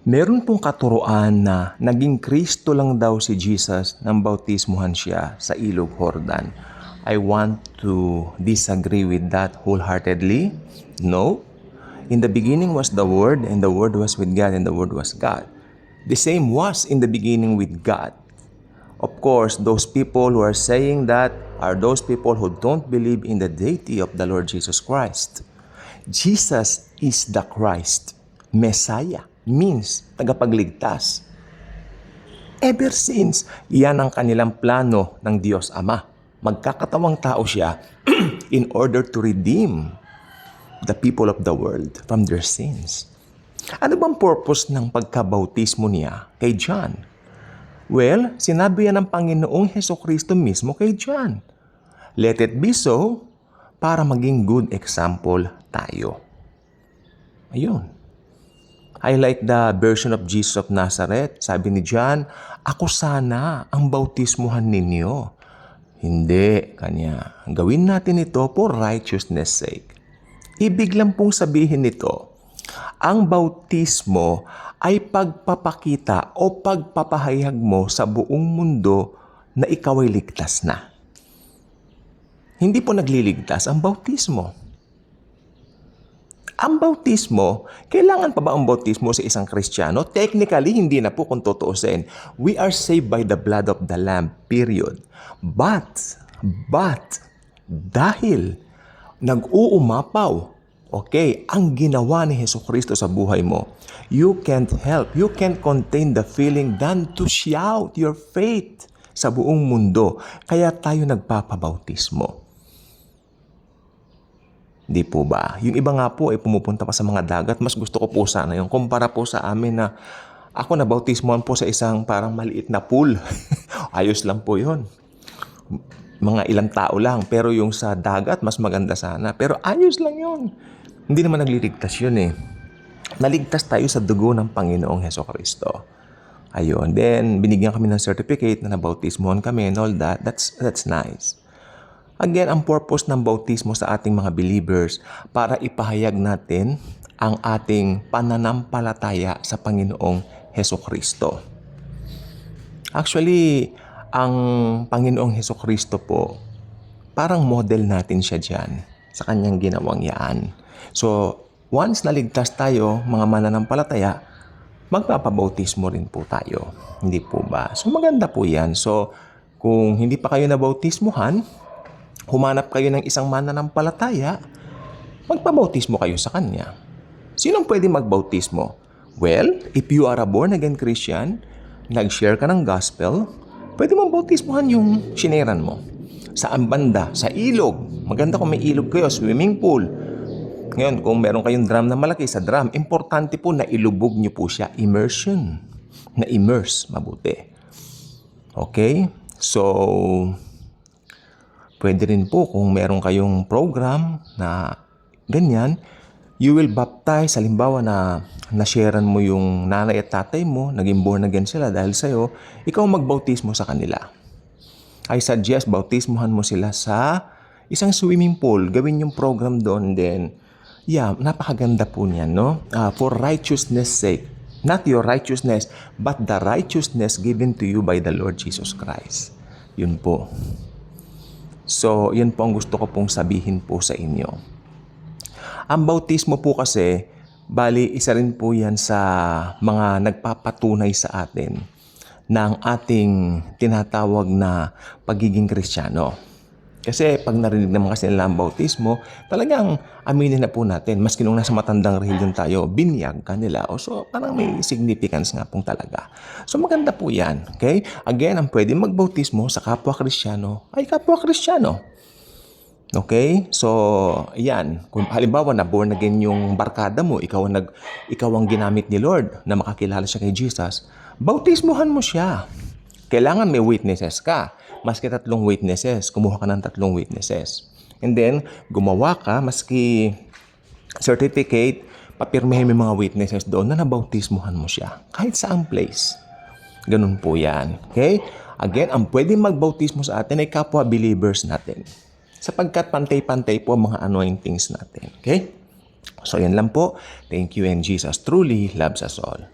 Meron pong katuruan na naging Kristo lang daw si Jesus nang bautismuhan siya sa Ilog Jordan. I want to disagree with that wholeheartedly. No. In the beginning was the Word, and the Word was with God, and the Word was God. The same was in the beginning with God. Of course, those people who are saying that are those people who don't believe in the deity of the Lord Jesus Christ. Jesus is the Christ. Messiah means tagapagligtas. Ever since, yan ang kanilang plano ng Diyos Ama. Magkakatawang tao siya in order to redeem the people of the world from their sins. Ano bang purpose ng pagkabautismo niya kay John? Well, sinabi yan ng Panginoong Hesukristo mismo kay John. Let it be so para maging good example tayo. Ayun. I like the version of Jesus of Nazareth. Sabi ni John, ako sana ang bautismuhan ninyo. Hindi, kanya. Gawin natin ito for righteousness sake. Ibig lang pong sabihin nito, ang bautismo ay pagpapakita o pagpapahayag mo sa buong mundo na ikaw ay ligtas na. Hindi po nagliligtas ang bautismo. Ang bautismo, kailangan pa ba ang bautismo sa isang Kristiyano? Technically, hindi na po kung tutuusin. We are saved by the blood of the Lamb, period. But, dahil nag-uumapaw, okay, ang ginawa ni Hesukristo sa buhay mo, you can't contain the feeling than to shout your faith sa buong mundo. Kaya tayo nagpapabautismo. Di po ba? Yung iba nga po ay pumupunta pa sa mga dagat. Mas gusto ko po sana yung kumpara po sa amin na ako na bautismohan po sa isang parang maliit na pool. Ayos lang po yun. Mga ilang tao lang. Pero yung sa dagat, mas maganda sana. Pero ayos lang yun. Hindi naman nagliligtas yun eh. Naligtas tayo sa dugo ng Panginoong Hesukristo. Ayun. Then, binigyan kami ng certificate na nabautismohan kami and all that. That's nice. Again, ang purpose ng bautismo sa ating mga believers para ipahayag natin ang ating pananampalataya sa Panginoong Hesukristo. Actually, ang Panginoong Hesukristo po, parang model natin siya dyan sa kanyang ginawang yaan. So, once naligtas tayo, mga mananampalataya, magpapabautismo rin po tayo. Hindi po ba? So, maganda po yan. So, kung hindi pa kayo nabautismuhan, humanap kayo ng isang mananampalataya, magpabautismo kayo sa kanya. Sinong pwede magbautismo? Well, if you are a born-again Christian, nag-share ka ng gospel, pwede mong bautismohan yung sineran mo. Saan banda? Sa ilog. Maganda kung may ilog kayo, swimming pool. Ngayon, kung meron kayong drum na malaki, sa drum, importante po na ilubog nyo po siya. Immersion. Na-immerse, mabuti. Okay? So, pwede rin po kung meron kayong program na ganyan, you will baptize, halimbawa na nasharean mo yung nanay at tatay mo, naging born again sila dahil sa'yo, ikaw magbautismo sa kanila. I suggest bautismohan mo sila sa isang swimming pool. Gawin yung program doon, then, napakaganda po niyan, no? For righteousness sake. Not your righteousness, but the righteousness given to you by the Lord Jesus Christ. Yun po. So, yun po ang gusto ko pong sabihin po sa inyo. Ang bautismo po kasi, bali isa rin po yan sa mga nagpapatunay sa atin ng ating tinatawag na pagiging Kristiyano. Kasi pag narinig naman kasi nila ang bautismo, talagang aminin na po natin, maski nung nasa matandang religion tayo, binyag ka nila. So parang may significance nga pong talaga. So maganda po yan. Okay? Again, ang pwede magbautismo sa kapwa Kristiyano ay kapwa Kristiyano. Okay? So, yan. Kung halimbawa na born again yung barkada mo, ikaw ang ginamit ni Lord na makakilala siya kay Jesus, bautismohan mo siya. Kailangan may witnesses ka. Maski 3 witnesses, kumuha ka ng 3 witnesses. And then, gumawa ka, maski certificate, papirmahin mo yung mga witnesses doon na nabautismuhan mo siya. Kahit saang place. Ganun po yan. Okay? Again, ang pwedeng magbautismo sa atin ay kapwa believers natin. Sapagkat pantay-pantay po ang mga anointings natin. Okay? So, yan lang po. Thank you, and Jesus truly loves us all.